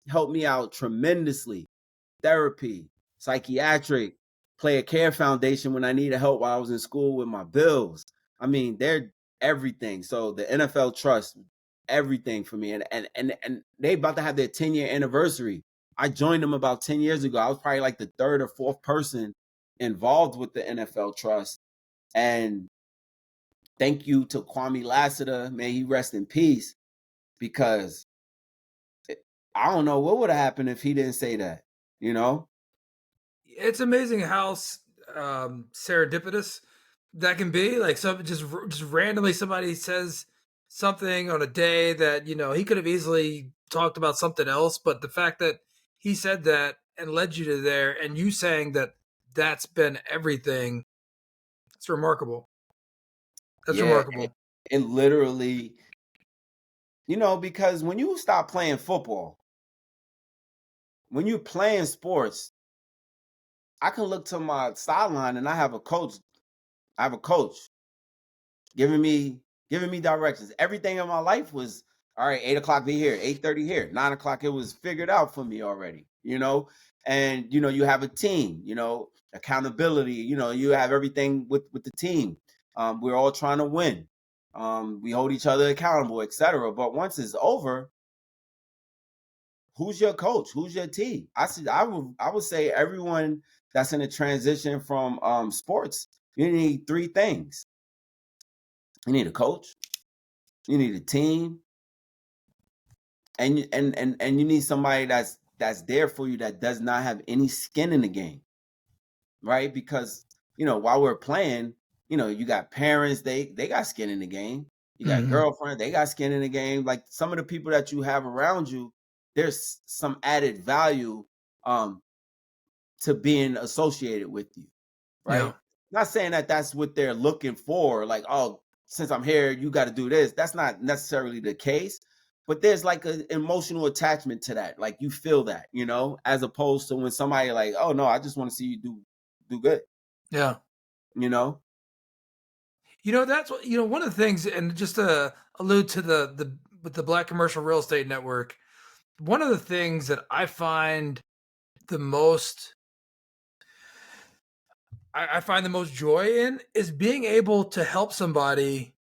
helped me out tremendously. Therapy, psychiatric, player care foundation when I needed help while I was in school with my bills. I mean, they're everything. So the NFL Trust, everything for me. And they about to have their 10-year anniversary. I joined them about 10 years ago. I was probably like the 3rd or 4th person involved with the NFL Trust. And thank you to Kwame Lassiter. May he rest in peace, because I don't know what would have happened if he didn't say that, you know? It's amazing how serendipitous that can be. Like, some just randomly somebody says something on a day that he could have easily talked about something else, but the fact that he said that and led you to there, and you saying that that's been everything, it's remarkable. That's Yeah, remarkable. and literally, because when you stop playing football, when you're playing sports, I can look to my sideline and I have a coach. I have a coach giving me directions. Everything in my life was, all right, 8 o'clock be here, 8:30 here, 9 o'clock. It was figured out for me already. And you have a team, accountability, you have everything with the team. We're all trying to win. We hold each other accountable, etc. But once it's over, who's your coach? Who's your team? I would say everyone that's in a transition from sports, you need three things. You need a coach, you need a team, and you need somebody that's there for you that does not have any skin in the game, right? Because while we're playing, you got parents, they got skin in the game. You got Mhm. girlfriend, they got skin in the game. Like some of the people that you have around you, there's some added value um to being associated with you, Yeah. right? Not saying that that's what they're looking for, like, oh, since I'm here, you got to do this. That's not necessarily the case, but there's like an emotional attachment to that. Like you feel that, as opposed to when somebody like, oh no, I just want to see you do good, Yeah. you know? That's what one of the things, and just to allude to the with the Black Commercial Real Estate Network, one of the things that I find the most I find the most joy in is being able to help somebody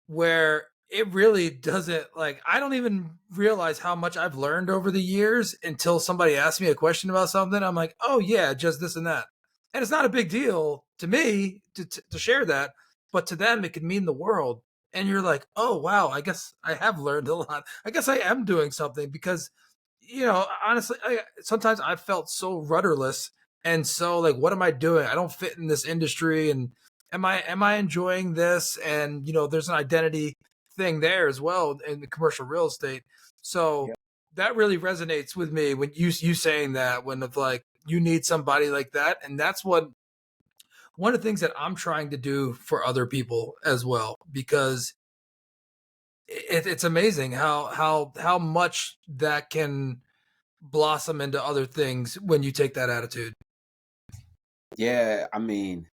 where it really doesn't, like, I don't even realize how much I've learned over the years until somebody asks me a question about something. I'm like, oh yeah, just this and that. And it's not a big deal to me to share that, but to them it could mean the world. And you're like, oh wow, I guess I have learned a lot. I guess I am doing something because honestly, sometimes I felt so rudderless and so like, what am I doing? I don't fit in this industry, and am I enjoying this? And there's an identity thing there as well in the commercial real estate. So Yeah. that really resonates with me when you saying that, when of like you need somebody like that, and that's what one of the things that I'm trying to do for other people as well, because it's amazing how much that can blossom into other things when you take that attitude. Yeah, I mean,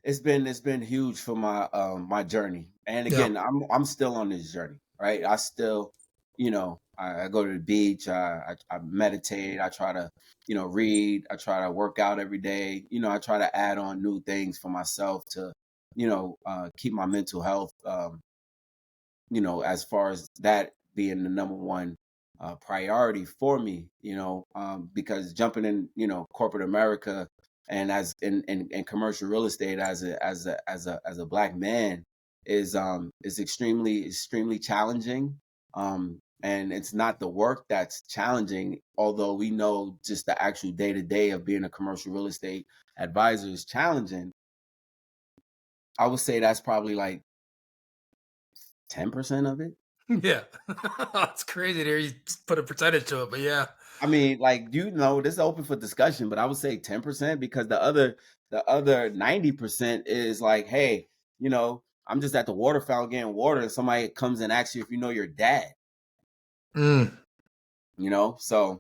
it's been huge for my journey. And Yeah. again, I'm still on this journey, right? I still, I go to the beach, I meditate, I try to, read, I try to work out every day. I try to add on new things for myself to, keep my mental health as far as that being the number one priority for me, because jumping in, corporate America and as in commercial real estate as a black man is extremely challenging. And it's not the work that's challenging, although we know just the actual day to day of being a commercial real estate advisor is challenging. I would say that's probably like 10% of it. Yeah. It's crazy to hear you put a percentage to it, but yeah. I mean, like, this is open for discussion, but I would say 10% because the other 90% is like, hey, I'm just at the water fountain getting water, and somebody comes and asks you if you know your dad, Mm. So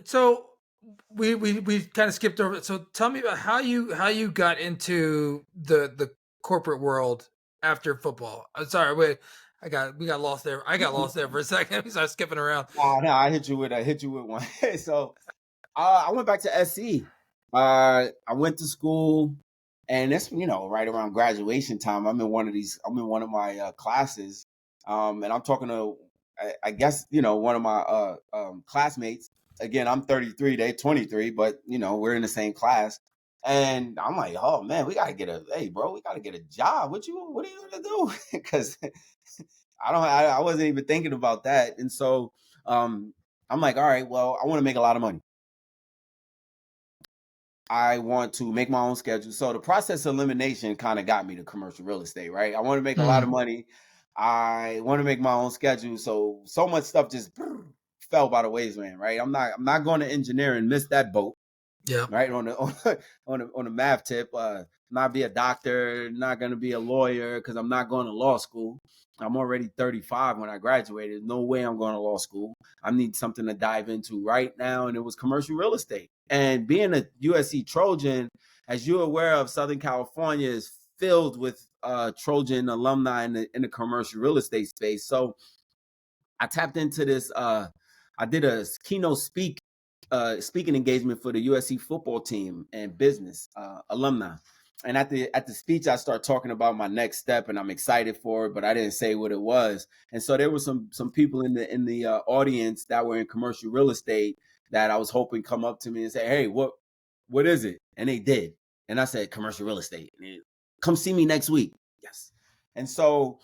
So we kind of skipped over it. So tell me about how you got into the corporate world after football. I'm sorry, wait. We got lost there. I got lost there for a second. We started skipping around. no, I hit you with one. So I went back to SC. I went to school, and it's right around graduation time. I'm in one of my classes, and I'm talking to I guess one of my classmates. Again, I'm 33, they 23, but we're in the same class. And I'm like, oh man, hey bro, we gotta get a job. What are you gonna do? Because I wasn't even thinking about that. And so I'm like, all right, well, I want to make a lot of money. I want to make my own schedule. So the process of elimination kind of got me to commercial real estate, right? I want to make a lot of Mm. money. I want to make my own schedule. So much stuff just fell by the wayside, right? I'm not going to engineer and miss that boat, Yeah. right? On the on the math tip, not be a doctor, not going to be a lawyer because I'm not going to law school. I'm already 35 when I graduated. No way I'm going to law school. I need something to dive into right now, and it was commercial real estate. And being a USC Trojan, as you're aware of, Southern California is filled with Trojan alumni in the commercial real estate space. So I tapped into this. I did a keynote speaking engagement for the USC football team and business alumni. And at the speech, I start talking about my next step, and I'm excited for it, but I didn't say what it was. And so there were some people in the audience that were in commercial real estate that I was hoping come up to me and say, "Hey, what is it?" And they did. And I said, "Commercial real estate. Come see me next week." Yes. And so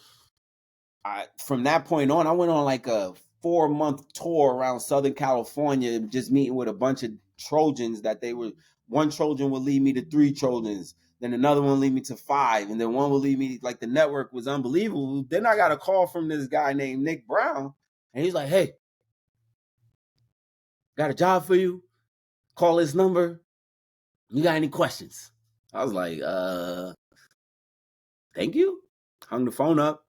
from that point on, I went on like a 4-month tour around Southern California, just meeting with a bunch of Trojans that they were. One Trojan would lead me to 3 Trojans, then another one lead me to 5, and then one would lead me, like, the network was unbelievable. Then I got a call from this guy named Nick Brown, and he's like, "Hey, got a job for you. Call this number. You got any questions?" I was like, thank you. Hung the phone up.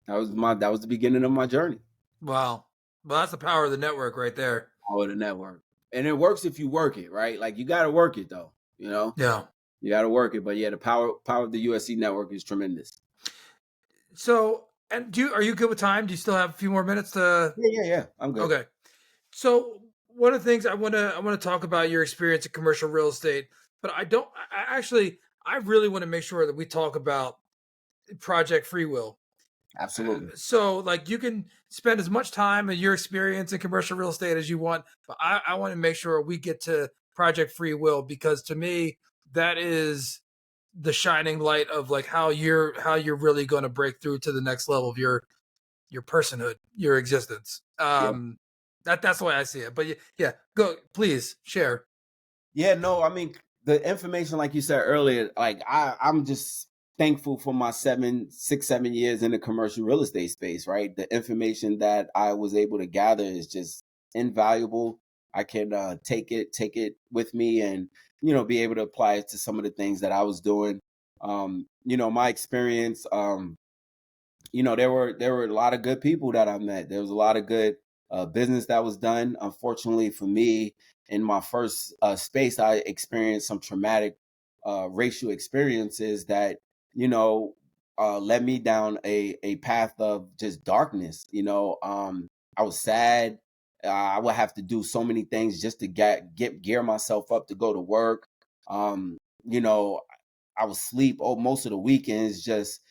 That was the beginning of my journey. Wow. Well, that's the power of the network right there. Power of the network. And it works if you work it, right? Like, you got to work it though, you know? Yeah. You got to work it, but yeah, the power of the USC network is tremendous. So, and are you good with time? Do you still have a few more minutes to? Yeah. I'm good. Okay. So one of the things I want to talk about your experience in commercial real estate, but I don't. I really want to make sure that we talk about Project Free Will. Absolutely. So, like, you can spend as much time in your experience in commercial real estate as you want, but I want to make sure we get to Project Free Will, because to me that is the shining light of like how you're really going to break through to the next level of your personhood, your existence. Yeah. That's the way I see it. But yeah, go, please share. Yeah, no, I mean, the information, like you said earlier, like, I'm just thankful for my 7 years in the commercial real estate space, right? The information that I was able to gather is just invaluable. I can take it with me, and be able to apply it to some of the things that I was doing. My experience. There were a lot of good people that I met. There was a lot of good business that was done. Unfortunately for me, in my first space, I experienced some traumatic racial experiences that you know led me down a path of just darkness. I was sad. I would have to do so many things just to get gear myself up to go to work. Um, you know, I would sleep most of the weekends, just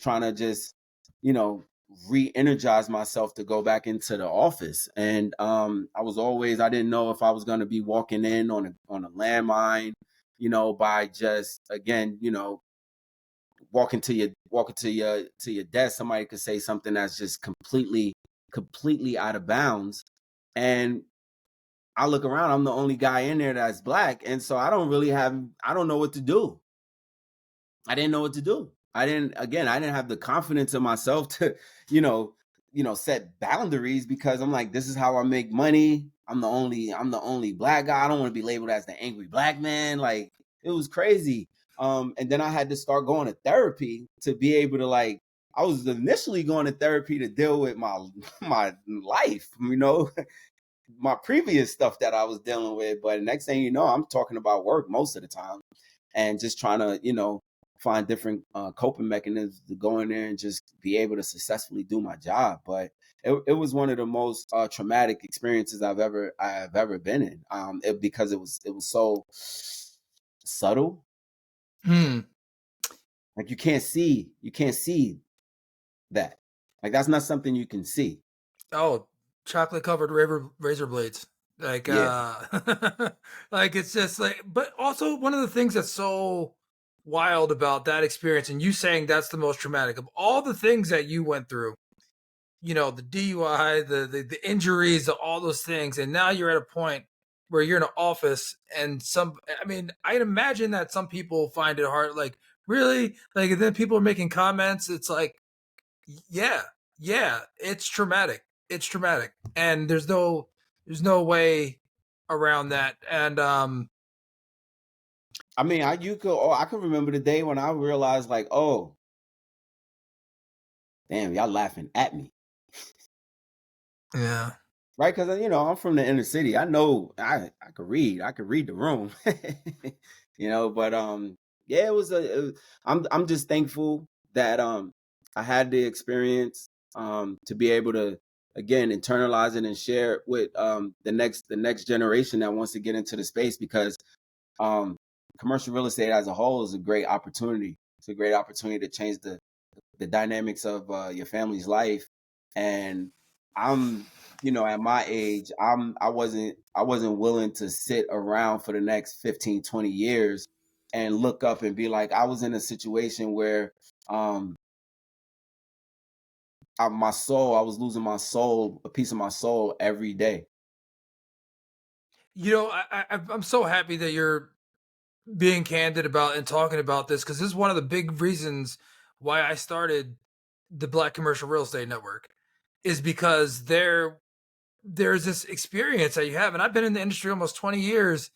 trying to just, you know, re-energize myself to go back into the office. And I didn't know if I was going to be walking in on a landmine, by just, again, walking to your desk. Somebody could say something that's just completely out of bounds. And I look around, I'm the only guy in there that's black. And so I don't know what to do. I didn't know what to do. I didn't have the confidence in myself to, set boundaries, because I'm like, this is how I make money. I'm the only black guy. I don't want to be labeled as the angry black man. Like, it was crazy. And then I had to start going to therapy to be able to, like, I was initially going to therapy to deal with my my life, my previous stuff that I was dealing with. But next thing you know, I'm talking about work most of the time, and just trying to, find different coping mechanisms to go in there and just be able to successfully do my job. But it was one of the most traumatic experiences I've ever been in. Because it was so subtle. Hmm. Like, you can't see that. Like, that's not something you can see. Oh, chocolate covered razor blades. Like Yeah. like it's just like, but also one of the things that's so wild about that experience, and you saying that's the most traumatic of all the things that you went through, the DUI, the injuries, all those things, and now you're at a point where you're in an office, and I mean, I'd imagine that some people find it hard, like, really, like, and then people are making comments. It's like, yeah, yeah, it's traumatic. It's traumatic, and there's no way around that. And I mean, I can remember the day when I realized, like, oh, damn, y'all laughing at me. yeah. Right, because I'm from the inner city. I know I could read. I could read the room. But yeah, I'm just thankful that I had the experience to be able to, again, internalize it and share it with the next generation that wants to get into the space, because commercial real estate as a whole is a great opportunity. It's a great opportunity to change the dynamics of your family's life. And I'm, at my age, I wasn't willing to sit around for the next 15, 20 years and look up and be like, I was in a situation where um I was losing my soul, a piece of my soul every day. I'm so happy that you're being candid about and talking about this because this is one of the big reasons why I started the Black Commercial Real Estate Network is because there's this experience that you have, and I've been in the industry almost 20 years,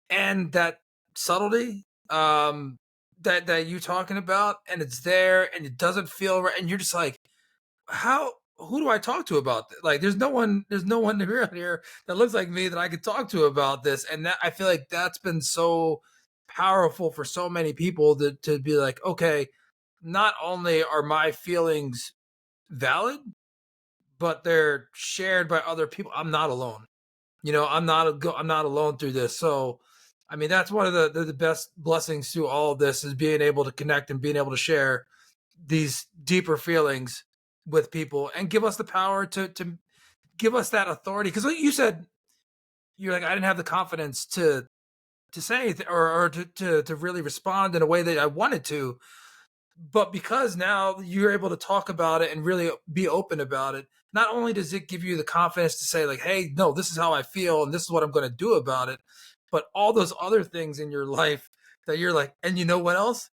and that subtlety that you talking about, and it's there, and it doesn't feel right, and you're just like, how who do I talk to about this? Like, there's no one around here that looks like me that I could talk to about this. And that I feel like that's been so powerful for so many people to be like, okay, not only are my feelings valid, but they're shared by other people. I'm not alone. I'm not alone through this. So, I mean, that's one of the best blessings to all of this is being able to connect and being able to share these deeper feelings with people and give us the power to give us that authority. Because like you said, you're like, I didn't have the confidence to say anything or to really respond in a way that I wanted to. But because now you're able to talk about it and really be open about it, not only does it give you the confidence to say, like, hey, no, this is how I feel and this is what I'm going to do about it, but all those other things in your life that you're like, and you know what else?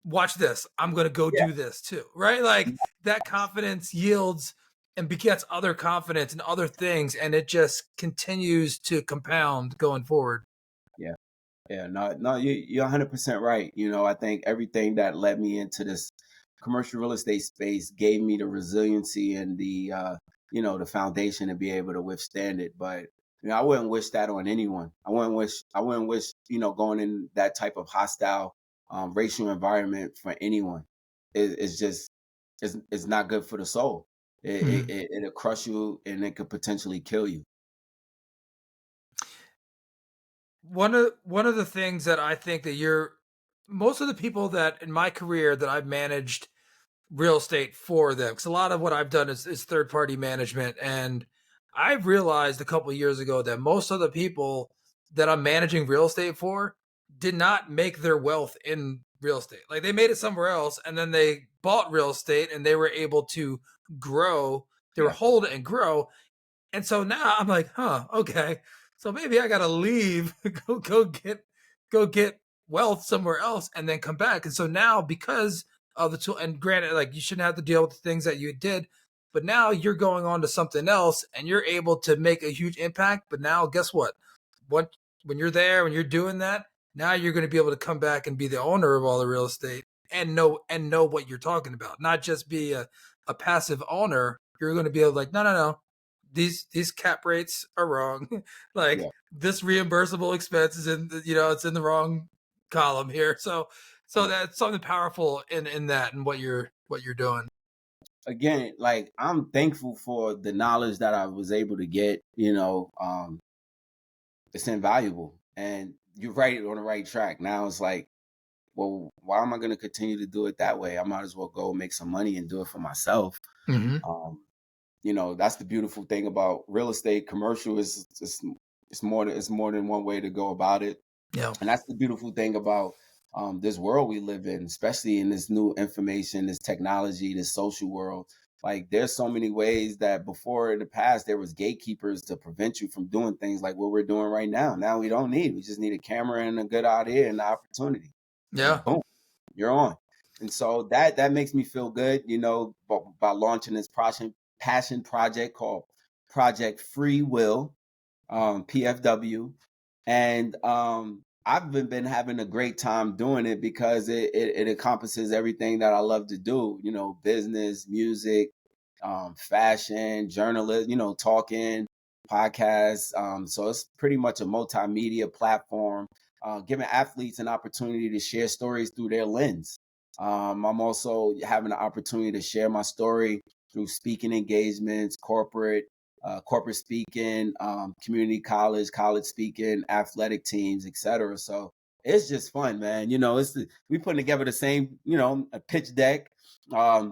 Watch this. I'm going to go Yeah. do this too. Right. Like that confidence yields and begets other confidence and other things. And it just continues to compound going forward. Yeah. Yeah, no, no, you're 100% right. I think everything that led me into this commercial real estate space gave me the resiliency and the foundation to be able to withstand it. But I wouldn't wish that on anyone. I wouldn't wish going in that type of hostile racial environment for anyone. It's just it's not good for the soul. Mhm. It'll crush you and it could potentially kill you. One of the things that I think that you're most of the people that in my career that I've managed real estate for them because a lot of what I've done is third party management, and I've realized a couple of years ago that most of the people that I'm managing real estate for did not make their wealth in real estate. Like they made it somewhere else and then they bought real estate and they were able to grow, they were Yeah, hold it and grow. And so now I'm like, huh, okay. So maybe I gotta leave, go get wealth somewhere else and then come back. And so now because of the tool, and granted, like you shouldn't have to deal with the things that you did, but now you're going on to something else and you're able to make a huge impact. But now guess what? What when you're there, when you're doing that, now you're gonna be able to come back and be the owner of all the real estate and know what you're talking about. Not just be a passive owner. You're gonna be able to like, no, no, no, these cap rates are wrong. Like yeah. this reimbursable expense is it's in the wrong column here. So Yeah. that's something powerful in that and what you're doing. Again, like I'm thankful for the knowledge that I was able to get. It's invaluable, and you're right on the right track. Now it's like, well, why am I going to continue to do it that way? I might as well go make some money and do it for myself. Hmm. Um, that's the beautiful thing about real estate. Commercial is it's more than one way to go about it. Yeah. And that's the beautiful thing about this world we live in, especially in this new information, this technology, this social world. Like there's so many ways that before in the past there was gatekeepers to prevent you from doing things like what we're doing right now. Now we don't need. We just need a camera and a good idea and the opportunity. And Yeah. boom, you're on. And so that makes me feel good, by launching this passion project called Project Free Will, PFW. And I've been having a great time doing it because it encompasses everything that I love to do, business, music, fashion, journalism, talking, podcasts. So it's pretty much a multimedia platform, giving athletes an opportunity to share stories through their lens. I'm also having the opportunity to share my story through speaking engagements, corporate, corporate speaking, community college, college speaking, athletic teams, etc. So it's just fun, man. We putting together the same, a pitch deck, out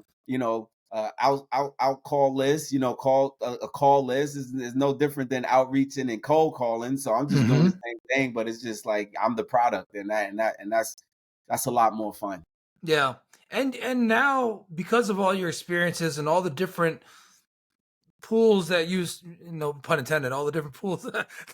call list. Call a call list is no different than outreaching and cold calling. So I'm just doing the Hmm. same thing, but it's just like I'm the product, and that's a lot more fun. Yeah. And now because of all your experiences and all the different pools that use, no pun intended, all the different pools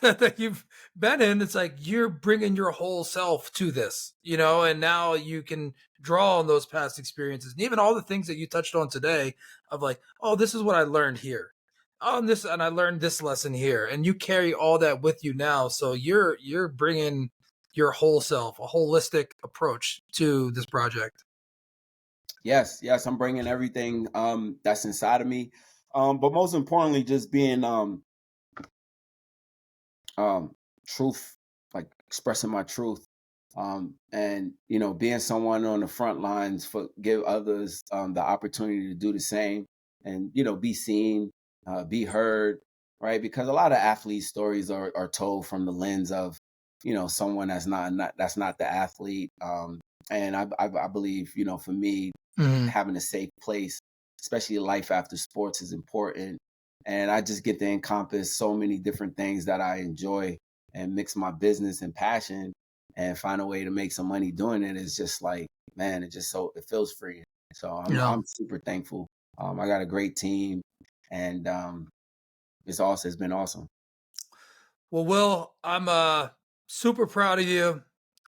that you've been in, it's like you're bringing your whole self to this, and now you can draw on those past experiences and even all the things that you touched on today of like, oh, this is what I learned here. Oh, and I learned this lesson here, and you carry all that with you now. So you're bringing your whole self, a holistic approach to this project. Yes, yes, I'm bringing everything that's inside of me, but most importantly, just being um truth, like expressing my truth, and being someone on the front lines for give others the opportunity to do the same, and be seen, be heard, right? Because a lot of athlete stories are told from the lens of someone that's not the athlete, and I believe for me, Mhm. having a safe place, especially life after sports, is important. And I just get to encompass so many different things that I enjoy and mix my business and passion and find a way to make some money doing it. It's just like, man, it feels free. So I'm Yeah. super thankful. I got a great team, and it's been awesome. Well, Will, I'm super proud of you.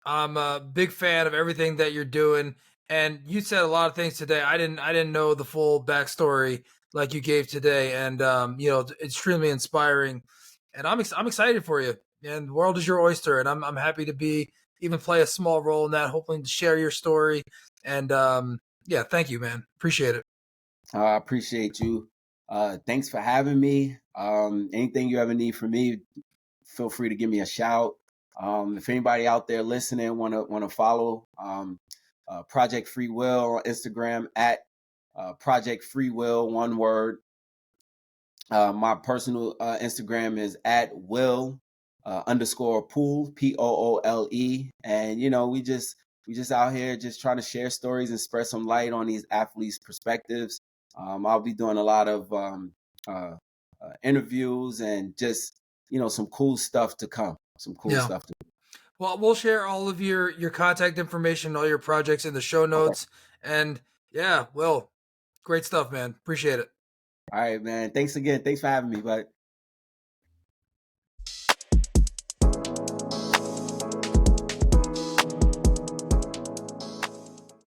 I'm a big fan of everything that you're doing, and you said a lot of things today. I didn't know the full backstory like you gave today, and it's extremely inspiring. And I'm excited for you. And the world is your oyster, and I'm happy to be even play a small role in that, hoping to share your story. And yeah, thank you, man. Appreciate it. I appreciate you. Thanks for having me. Anything you ever need from me, feel free to give me a shout. If anybody out there listening wanna follow Project Free Will on Instagram at Project Free Will, one word. My personal Instagram is at Will underscore Poole, Poole. And we just out here just trying to share stories and spread some light on these athletes' perspectives. I'll be doing a lot of uh, interviews and just some cool stuff to come. Some cool Yeah. stuff to. Well, we'll share all of your contact information, all your projects in the show Okay. notes. And yeah, Will, great stuff, man. Appreciate it. All right, man. Thanks again. Thanks for having me, bud.